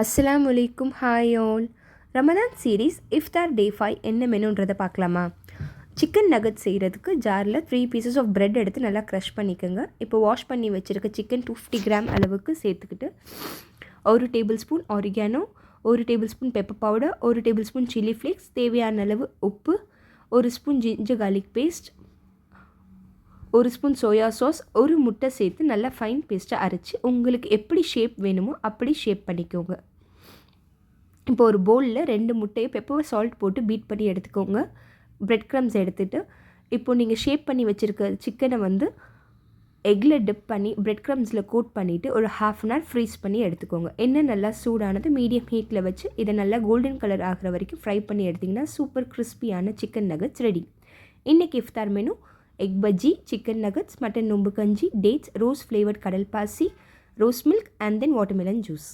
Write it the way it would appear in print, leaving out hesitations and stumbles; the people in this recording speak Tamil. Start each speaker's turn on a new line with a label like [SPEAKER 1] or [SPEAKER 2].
[SPEAKER 1] அஸ்ஸலாமு அலைக்கும். Hi all. Ramadan series iftar day 5 என்ன மெனுன்றதை பார்க்கலாமா? சிக்கன் நகட் செய்கிறதுக்கு ஜாரில் 3 பீசஸ் ஆஃப் பிரெட் எடுத்து நல்லா க்ரஷ் பண்ணிக்கோங்க. இப்போ வாஷ் பண்ணி வச்சுருக்க சிக்கன் 250 கிராம் அளவுக்கு சேர்த்துக்கிட்டு 1 table spoon oregano, 1 table spoon pepper powder, 1 table spoon chilli flakes, தேவையான அளவு உப்பு, 1 spoon ginger garlic paste, 1 spoon soya sauce, 1 முட்டை சேர்த்து நல்லா ஃபைன் பேஸ்ட்டாக அரைச்சி உங்களுக்கு எப்படி ஷேப் வேணுமோ அப்படி ஷேப் பண்ணிக்கோங்க. இப்போ ஒரு பவுலில் 2 முட்டையை பெப்பர் சால்ட் போட்டு பீட் பண்ணி எடுத்துக்கோங்க. பிரெட் க்ரம்ஸ் எடுத்துகிட்டு இப்போது நீங்கள் ஷேப் பண்ணி வச்சுருக்க சிக்கனை வந்து எக்கில் டிப் பண்ணி பிரெட் க்ரம்ஸில் கோட் பண்ணிவிட்டு ஒரு ½ அன் ஹவர் ஃப்ரீஸ் பண்ணி எடுத்துக்கோங்க. எண்ணெய் நல்லா சூடானது மீடியம் ஹீட்டில் வச்சு இதை நல்லா கோல்டன் கலர் ஆகிற வரைக்கும் ஃப்ரை பண்ணி எடுத்திங்கன்னா சூப்பர் கிறிஸ்பியான சிக்கன் நகட்ஸ் ரெடி. இன்றைக்கி iftar menu egg bajji, chicken nuggets, mutton nombu kanji, dates, rose flavoured கடல் பாசி, rose milk and then watermelon juice.